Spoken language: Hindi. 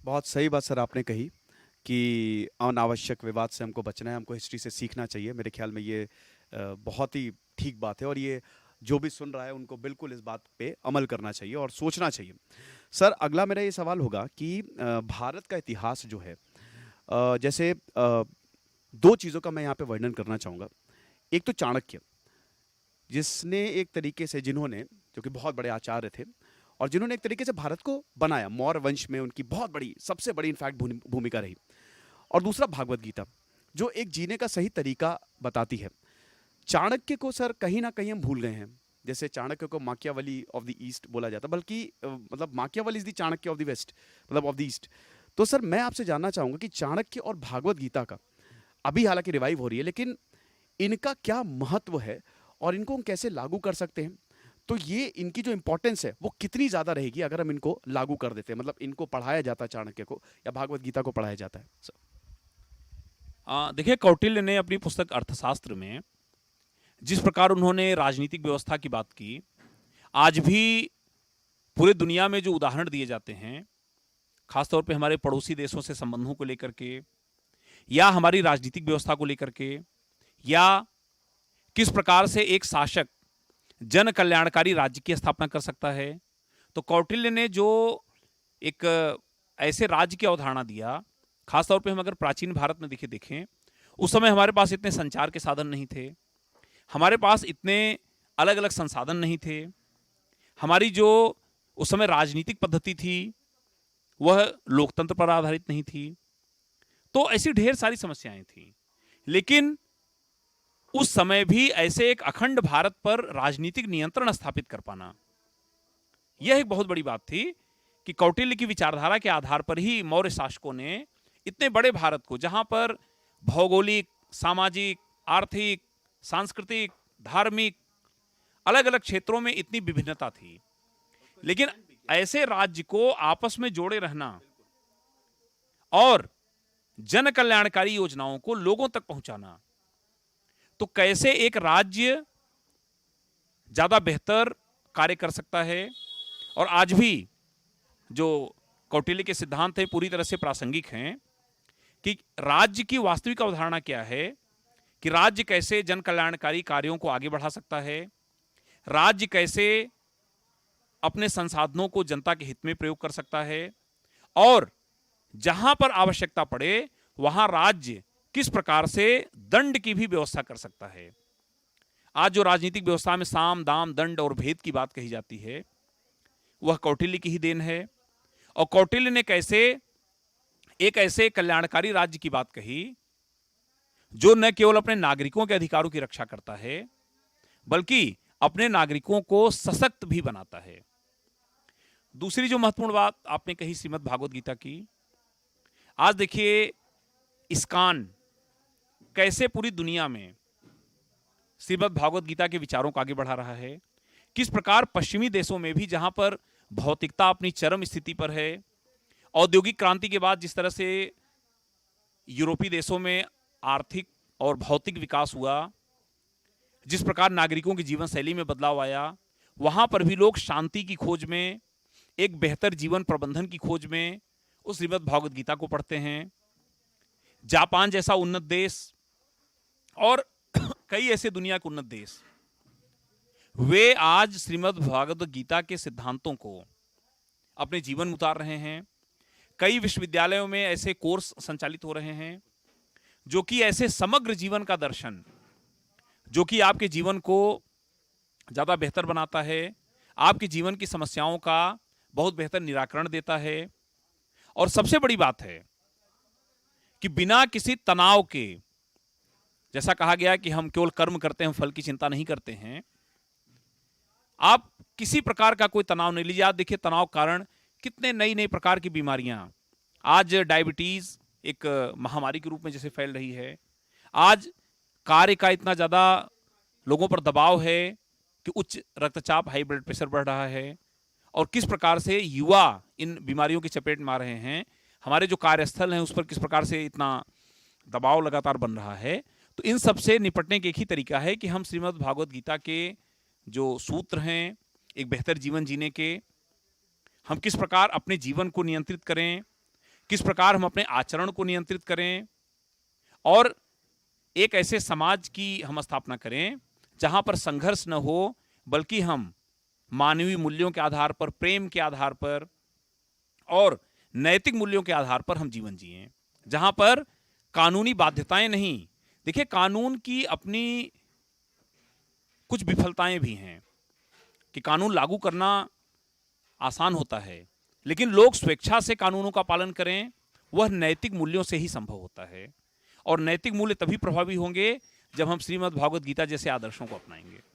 बहुत सही बात सर आपने कही कि अनावश्यक विवाद से हमको बचना है, हमको हिस्ट्री से सीखना चाहिए। मेरे ख्याल में ये बहुत ही ठीक बात है और ये जो भी सुन रहा है उनको बिल्कुल इस बात पे अमल करना चाहिए और सोचना चाहिए। सर अगला मेरा ये सवाल होगा कि भारत का इतिहास जो है, जैसे दो चीज़ों का मैं यहाँ पे वर्णन करना चाहूँगा। एक तो चाणक्य, जिसने एक तरीके से जिन्होंने, जो कि बहुत बड़े आचार्य थे और जिन्होंने एक तरीके से भारत को बनाया, मौर्य वंश में उनकी बहुत बड़ी, सबसे बड़ी इनफैक्ट भूमिका रही। और दूसरा भागवत गीता, जो एक जीने का सही तरीका बताती है। चाणक्य को सर कहीं ना कहीं हम भूल गए हैं। जैसे चाणक्य को माकियावली ऑफ द ईस्ट बोला जाता, बल्कि मतलब Machiavelli is the Chanakya of the west, मतलब ऑफ द ईस्ट। तो सर मैं आपसे जानना चाहूंगा कि चाणक्य और भागवत गीता का अभी हालांकि रिवाइव हो रही है, लेकिन इनका क्या महत्व है और इनको हम कैसे लागू कर सकते हैं? तो ये इनकी जो इंपॉर्टेंस है वो कितनी ज़्यादा रहेगी अगर हम इनको लागू कर देते हैं, मतलब इनको पढ़ाया जाता है चाणक्य को या भागवत गीता को पढ़ाया जाता है सर? देखिए, कौटिल्य ने अपनी पुस्तक अर्थशास्त्र में जिस प्रकार उन्होंने राजनीतिक व्यवस्था की बात की, आज भी पूरे दुनिया में जो उदाहरण दिए जाते हैं, खासतौर पे हमारे पड़ोसी देशों से संबंधों को लेकर के, या हमारी राजनीतिक व्यवस्था को लेकर के, या किस प्रकार से एक शासक जन कल्याणकारी राज्य की स्थापना कर सकता है, तो कौटिल्य ने जो एक ऐसे राज्य की अवधारणा दिया। खासतौर पे हम अगर प्राचीन भारत में देखें, उस समय हमारे पास इतने संचार के साधन नहीं थे, हमारे पास इतने अलग अलग संसाधन नहीं थे, हमारी जो उस समय राजनीतिक पद्धति थी वह लोकतंत्र पर आधारित नहीं थी। तो ऐसी ढेर सारी समस्याएं थी, लेकिन उस समय भी ऐसे एक अखंड भारत पर राजनीतिक नियंत्रण स्थापित कर पाना, यह एक बहुत बड़ी बात थी कि कौटिल्य की विचारधारा के आधार पर ही मौर्य शासकों ने इतने बड़े भारत को, जहां पर भौगोलिक, सामाजिक, आर्थिक, सांस्कृतिक, धार्मिक अलग अलग क्षेत्रों में इतनी विभिन्नता थी, लेकिन ऐसे राज्य को आपस में जोड़े रहना और जन कल्याणकारी योजनाओं को लोगों तक पहुंचाना, तो कैसे एक राज्य ज्यादा बेहतर कार्य कर सकता है। और आज भी जो कौटिल्य के सिद्धांत हैं पूरी तरह से प्रासंगिक हैं कि राज्य की वास्तविक अवधारणा क्या है, कि राज्य कैसे जन कल्याणकारी कार्यों को आगे बढ़ा सकता है, राज्य कैसे अपने संसाधनों को जनता के हित में प्रयोग कर सकता है, और जहां पर आवश्यकता पड़े वहां राज्य किस प्रकार से दंड की भी व्यवस्था कर सकता है। आज जो राजनीतिक व्यवस्था में साम, दाम, दंड और भेद की बात कही जाती है, वह कौटिल्य की ही देन है। और कौटिल्य ने कैसे एक ऐसे कल्याणकारी राज्य की बात कही जो न केवल अपने नागरिकों के अधिकारों की रक्षा करता है, बल्कि अपने नागरिकों को सशक्त भी बनाता है। दूसरी जो महत्वपूर्ण बात आपने कही श्रीमद् भागवत गीता की, आज देखिए इस्कॉन कैसे पूरी दुनिया में श्रीमद् भागवत गीता के विचारों को आगे बढ़ा रहा है, किस प्रकार पश्चिमी देशों में भी, जहां पर भौतिकता अपनी चरम स्थिति पर है, औद्योगिक क्रांति के बाद जिस तरह से यूरोपीय देशों में आर्थिक और भौतिक विकास हुआ, जिस प्रकार नागरिकों की जीवन शैली में बदलाव आया, वहां पर भी लोग शांति की खोज में, एक बेहतर जीवन प्रबंधन की खोज में उस श्रीमद् भागवत गीता को पढ़ते हैं। जापान जैसा उन्नत देश और कई ऐसे दुनिया के उन्नत देश, वे आज श्रीमद् भागवत गीता के सिद्धांतों को अपने जीवन में उतार रहे हैं। कई विश्वविद्यालयों में ऐसे कोर्स संचालित हो रहे हैं जो कि ऐसे समग्र जीवन का दर्शन, जो कि आपके जीवन को ज़्यादा बेहतर बनाता है, आपके जीवन की समस्याओं का बहुत बेहतर निराकरण देता है। और सबसे बड़ी बात है कि बिना किसी तनाव के, जैसा कहा गया कि हम केवल कर्म करते हैं, फल की चिंता नहीं करते हैं, आप किसी प्रकार का कोई तनाव नहीं लीजिए। आप देखिए तनाव कारण कितने नई नई प्रकार की बीमारियां, आज डायबिटीज एक महामारी के रूप में जैसे फैल रही है, आज कार्य का इतना ज़्यादा लोगों पर दबाव है कि उच्च रक्तचाप, हाई ब्लड प्रेशर बढ़ रहा है, और किस प्रकार से युवा इन बीमारियों की चपेट में आ रहे हैं, हमारे जो कार्यस्थल हैं उस पर किस प्रकार से इतना दबाव लगातार बन रहा है। तो इन सब से निपटने का एक ही तरीका है कि हम श्रीमद् भागवत गीता के जो सूत्र हैं एक बेहतर जीवन जीने के, हम किस प्रकार अपने जीवन को नियंत्रित करें, किस प्रकार हम अपने आचरण को नियंत्रित करें और एक ऐसे समाज की हम स्थापना करें जहां पर संघर्ष न हो, बल्कि हम मानवीय मूल्यों के आधार पर, प्रेम के आधार पर और नैतिक मूल्यों के आधार पर हम जीवन जिएं, जहां पर कानूनी बाध्यताएं नहीं। देखिए, कानून की अपनी कुछ विफलताएं भी हैं कि कानून लागू करना आसान होता है, लेकिन लोग स्वेच्छा से कानूनों का पालन करें, वह नैतिक मूल्यों से ही संभव होता है। और नैतिक मूल्य तभी प्रभावी होंगे जब हम श्रीमद् भागवत गीता जैसे आदर्शों को अपनाएंगे।